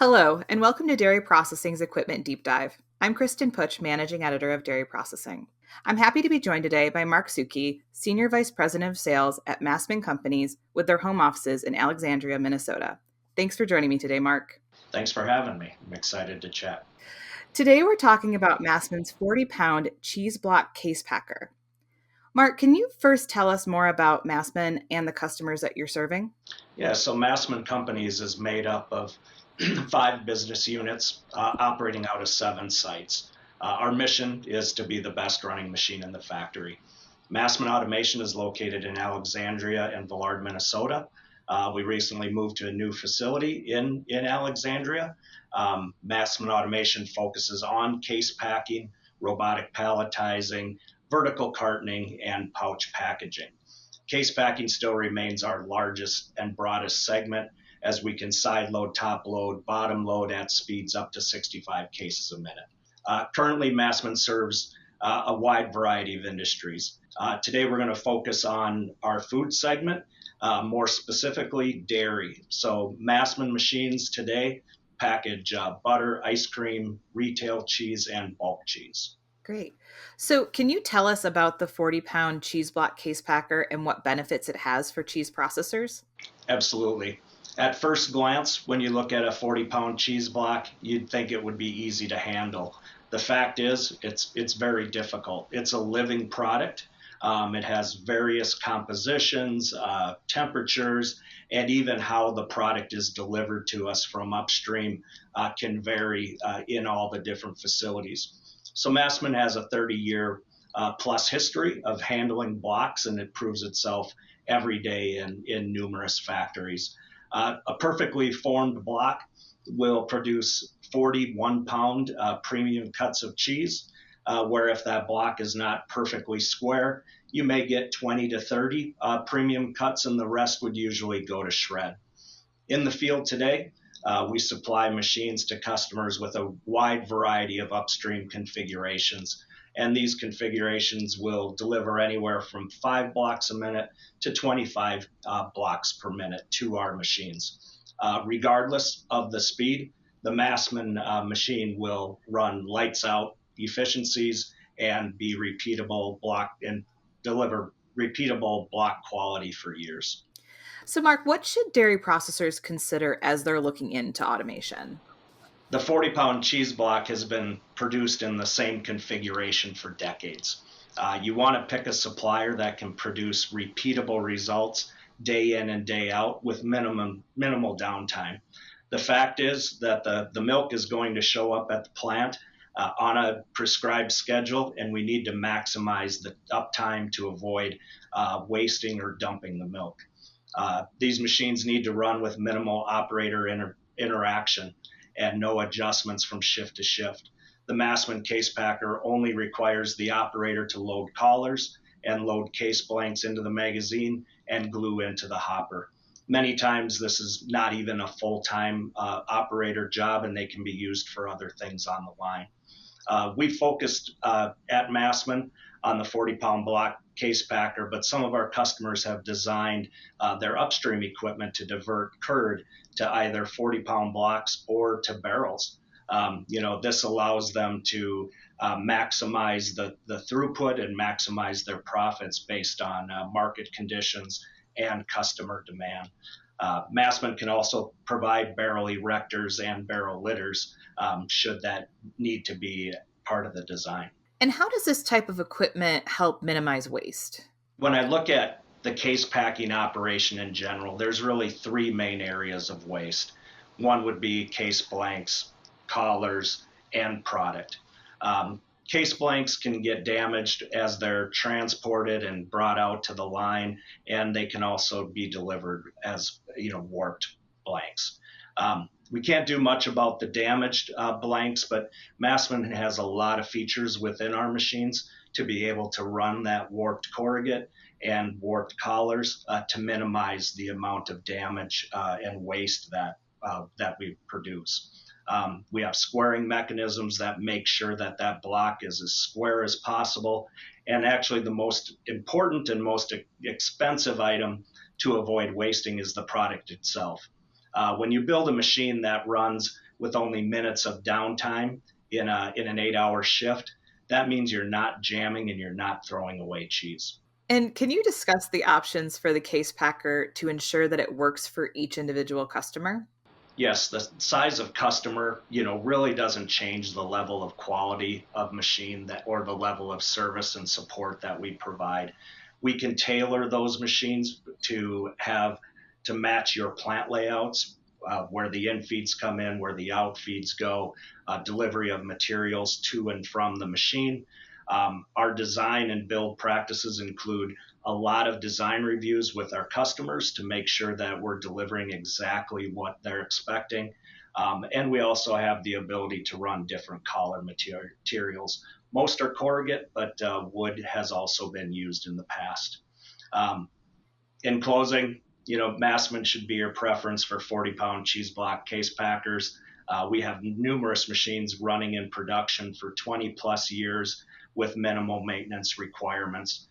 Hello, and welcome to Dairy Processing's Equipment Deep Dive. I'm Kristen Putsch, Managing Editor of Dairy Processing. I'm happy to be joined today by Mark Suchy, Senior Vice President of Sales at Massman Companies with their home offices in Alexandria, Minnesota. Thanks for joining me today, Mark. Thanks for having me. I'm excited to chat. Today we're talking about Massman's 40-pound cheese block case packer. Mark, can you first tell us more about Massman and the customers that you're serving? Yeah, so Massman Companies is made up of five business units operating out of seven sites. Our mission is to be the best running machine in the factory. Massman Automation is located in Alexandria and Villard, Minnesota. We recently moved to a new facility in Alexandria. Massman Automation focuses on case packing, robotic palletizing, vertical cartoning, and pouch packaging. Case packing still remains our largest and broadest segment as we can side load, top load, bottom load at speeds up to 65 cases a minute. Currently, Massman serves a wide variety of industries. Today, we're going to focus on our food segment, more specifically dairy. So, Massman machines today package butter, ice cream, retail cheese, and bulk cheese. Great. So, can you tell us about the 40-pound cheese block case packer and what benefits it has for cheese processors? Absolutely. At first glance, when you look at a 40-pound cheese block, you'd think it would be easy to handle. The fact is, it's very difficult. It's a living product. It has various compositions, temperatures, and even how the product is delivered to us from upstream can vary in all the different facilities. So Massman has a 30-year plus history of handling blocks, and it proves itself every day in numerous factories. A perfectly formed block will produce 41-pound premium cuts of cheese, where if that block is not perfectly square, you may get 20 to 30 premium cuts, and the rest would usually go to shred. In the field today, we supply machines to customers with a wide variety of upstream configurations. And these configurations will deliver anywhere from 5 blocks a minute to 25 blocks per minute to our machines. Regardless of the speed, the Massman machine will run lights out efficiencies and be repeatable block and deliver repeatable block quality for years. So, Mark, what should dairy processors consider as they're looking into automation? The 40-pound cheese block has been produced in the same configuration for decades. You want to pick a supplier that can produce repeatable results day in and day out with minimal downtime. The fact is that the milk is going to show up at the plant on a prescribed schedule, and we need to maximize the uptime to avoid wasting or dumping the milk. These machines need to run with minimal operator interaction and no adjustments from shift to shift. The Massman case packer only requires the operator to load collars and load case blanks into the magazine and glue into the hopper. Many times this is not even a full-time operator job, and they can be used for other things on the line. We focused at Massman on the 40-pound block case packer, but some of our customers have designed their upstream equipment to divert curd to either 40-pound blocks or to barrels. This allows them to maximize the throughput and maximize their profits based on market conditions and customer demand. Massman can also provide barrel erectors and barrel litters should that need to be part of the design. And how does this type of equipment help minimize waste? When I look at the case packing operation in general, there's really three main areas of waste. One would be case blanks, collars, and product. Case blanks can get damaged as they're transported and brought out to the line, and they can also be delivered as warped blanks. We can't do much about the damaged blanks, but Massman has a lot of features within our machines to be able to run that warped corrugate and warped collars to minimize the amount of damage and waste that we produce. We have squaring mechanisms that make sure that that block is as square as possible. And actually, the most important and most expensive item to avoid wasting is the product itself. When you build a machine that runs with only minutes of downtime in an 8 hour shift, that means you're not jamming and you're not throwing away cheese. And can you discuss the options for the case packer to ensure that it works for each individual customer? Yes, the size of customer, really doesn't change the level of quality of machine that or the level of service and support that we provide. We can tailor those machines to match your plant layouts, where the in feeds come in, where the out feeds go, delivery of materials to and from the machine. Our design and build practices include a lot of design reviews with our customers to make sure that we're delivering exactly what they're expecting. And we also have the ability to run different collar materials. Most are corrugate, but wood has also been used in the past. Um, in closing, Massman should be your preference for 40-pound cheese block case packers. We have numerous machines running in production for 20 plus years with minimal maintenance requirements.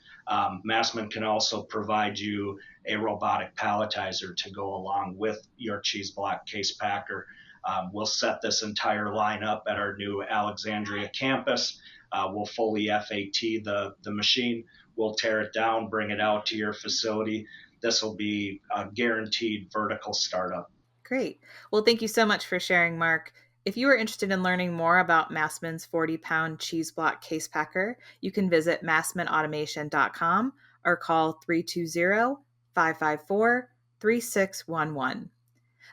Massman can also provide you a robotic palletizer to go along with your cheese block case packer. We'll set this entire line up at our new Alexandria campus. We'll fully FAT the machine. We'll tear it down, bring it out to your facility. This will be a guaranteed vertical startup. Great. Well, thank you so much for sharing, Mark. If you are interested in learning more about Massman's 40-pound cheese block case packer, you can visit massmanautomation.com or call 320-554-3611.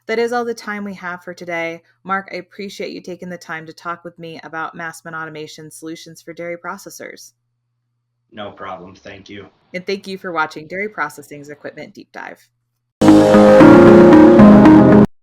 That is all the time we have for today. Mark, I appreciate you taking the time to talk with me about Massman Automation solutions for dairy processors. No problem. Thank you. And thank you for watching Dairy Processing's Equipment Deep Dive.